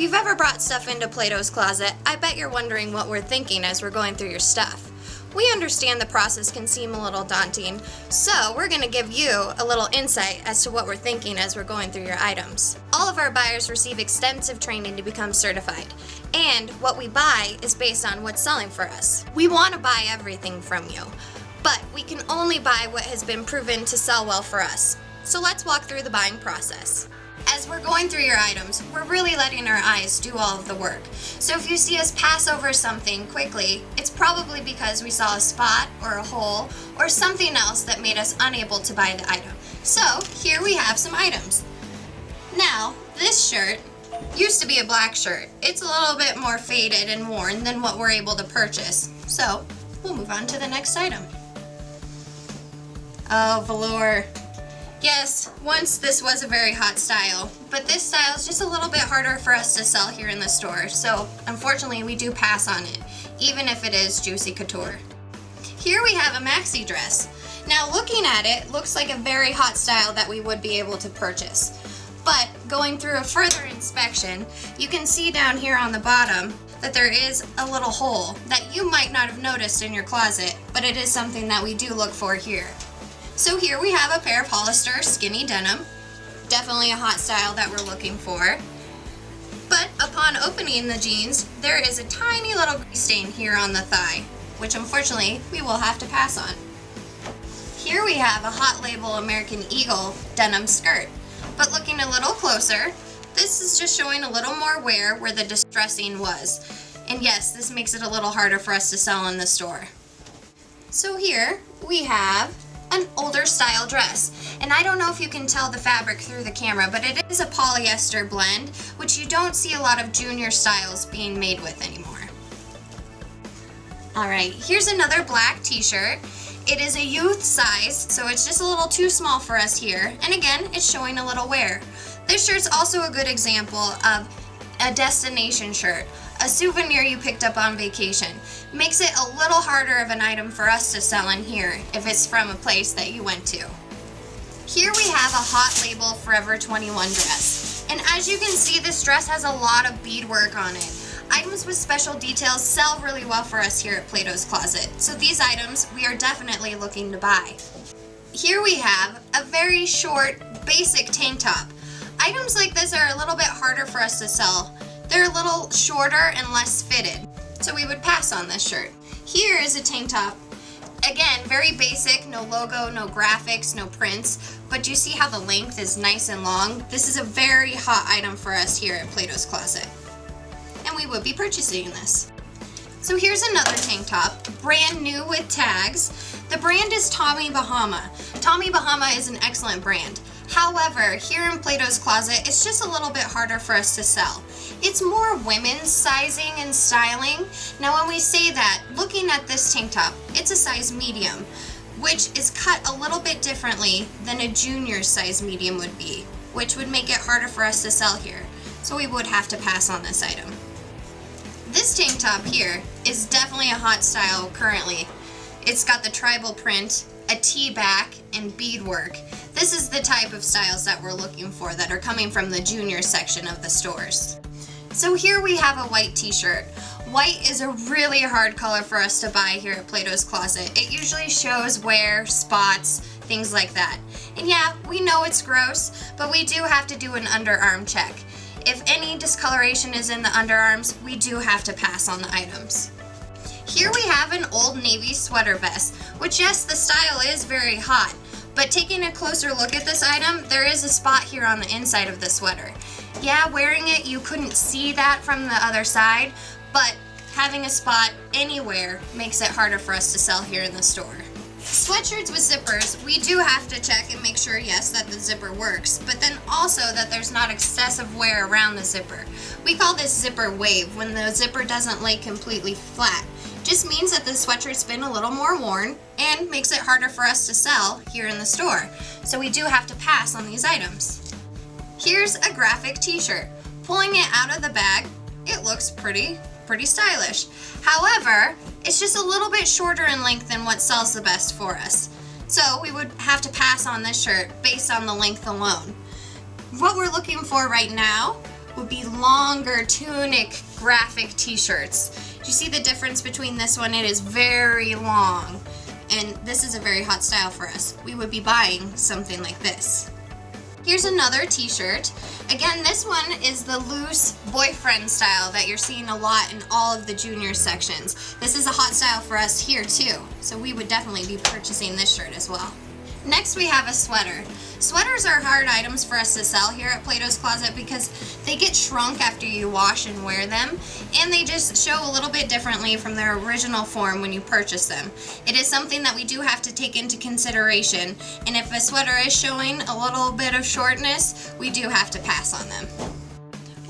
you've ever brought stuff into Plato's Closet, I bet you're wondering what we're thinking as we're going through your stuff. We understand the process can seem a little daunting, so we're going to give you a little insight as to what we're thinking as we're going through your items. All of our buyers receive extensive training to become certified, and what we buy is based on what's selling for us. We want to buy everything from you, but we can only buy what has been proven to sell well for us. So let's walk through the buying process. As we're going through your items, we're really letting our eyes do all of the work. So if you see us pass over something quickly, it's probably because we saw a spot or a hole or something else that made us unable to buy the item. So here we have some items. Now, this shirt used to be a black shirt. It's a little bit more faded and worn than what we're able to purchase. So we'll move on to the next item. Oh, velour. Yes, once this was a very hot style, but this style is just a little bit harder for us to sell here in the store, so unfortunately we do pass on it, even if it is Juicy Couture. Here we have a maxi dress. Now looking at it, looks like a very hot style that we would be able to purchase. But going through a further inspection, you can see down here on the bottom that there is a little hole that you might not have noticed in your closet, but it is something that we do look for here. So here we have a pair of Hollister skinny denim, definitely a hot style that we're looking for. But upon opening the jeans, there is a tiny little grease stain here on the thigh, which unfortunately we will have to pass on. Here we have a Hot Label American Eagle denim skirt, but looking a little closer, this is just showing a little more wear where the distressing was. And yes, this makes it a little harder for us to sell in the store. So here we have an older style dress, and I don't know if you can tell the fabric through the camera, but it is a polyester blend, which you don't see a lot of junior styles being made with anymore. Alright, here's another black t-shirt. It is a youth size, so it's just a little too small for us here, and again, it's showing a little wear. This shirt's also a good example of a destination shirt, a souvenir you picked up on vacation. Makes it a little harder of an item for us to sell in here if it's from a place that you went to. Here we have a Hot Label Forever 21 dress. And as you can see, this dress has a lot of beadwork on it. Items with special details sell really well for us here at Plato's Closet. So these items we are definitely looking to buy. Here we have a very short, basic tank top. Items like this are a little bit harder for us to sell. They're a little shorter and less fitted, so we would pass on this shirt. Here is a tank top. Again, very basic, no logo, no graphics, no prints, but do you see how the length is nice and long? This is a very hot item for us here at Plato's Closet, and we would be purchasing this. So here's another tank top, brand new with tags. The brand is Tommy Bahama. Tommy Bahama is an excellent brand. However, here in Plato's Closet, it's just a little bit harder for us to sell. It's more women's sizing and styling. Now when we say that, looking at this tank top, it's a size medium, which is cut a little bit differently than a junior size medium would be, which would make it harder for us to sell here. So we would have to pass on this item. This tank top here is definitely a hot style currently. It's got the tribal print, a T-back, and beadwork. This is the type of styles that we're looking for that are coming from the junior section of the stores. So here we have a white t-shirt. White is a really hard color for us to buy here at Plato's Closet. It usually shows wear, spots, things like that. And yeah, we know it's gross, but we do have to do an underarm check. If any discoloration is in the underarms, we do have to pass on the items. Here we have an Old Navy sweater vest, which yes, the style is very hot, but taking a closer look at this item, there is a spot here on the inside of the sweater. Yeah, wearing it, you couldn't see that from the other side, but having a spot anywhere makes it harder for us to sell here in the store. Sweatshirts with zippers, we do have to check and make sure, yes, that the zipper works, but then also that there's not excessive wear around the zipper. We call this zipper wave when the zipper doesn't lay completely flat. Just means that the sweatshirt's been a little more worn and makes it harder for us to sell here in the store. So we do have to pass on these items. Here's a graphic t-shirt. Pulling it out of the bag, it looks pretty stylish. However, it's just a little bit shorter in length than what sells the best for us. So we would have to pass on this shirt based on the length alone. What we're looking for right now would be longer tunic graphic t-shirts. Do you see the difference between this one? It is very long, and this is a very hot style for us. We would be buying something like this. Here's another t-shirt. Again, this one is the loose boyfriend style that you're seeing a lot in all of the junior sections. This is a hot style for us here too, so we would definitely be purchasing this shirt as well. Next we have a sweater. Sweaters are hard items for us to sell here at Plato's Closet because they get shrunk after you wash and wear them, and they just show a little bit differently from their original form when you purchase them. It is something that we do have to take into consideration, and if a sweater is showing a little bit of shortness, we do have to pass on them.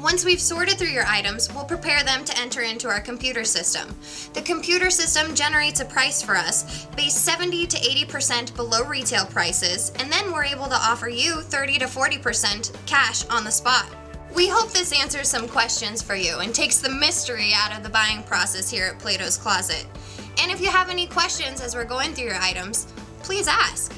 Once we've sorted through your items, we'll prepare them to enter into our computer system. The computer system generates a price for us based 70 to 80% below retail prices, and then we're able to offer you 30 to 40% cash on the spot. We hope this answers some questions for you and takes the mystery out of the buying process here at Plato's Closet. And if you have any questions as we're going through your items, please ask.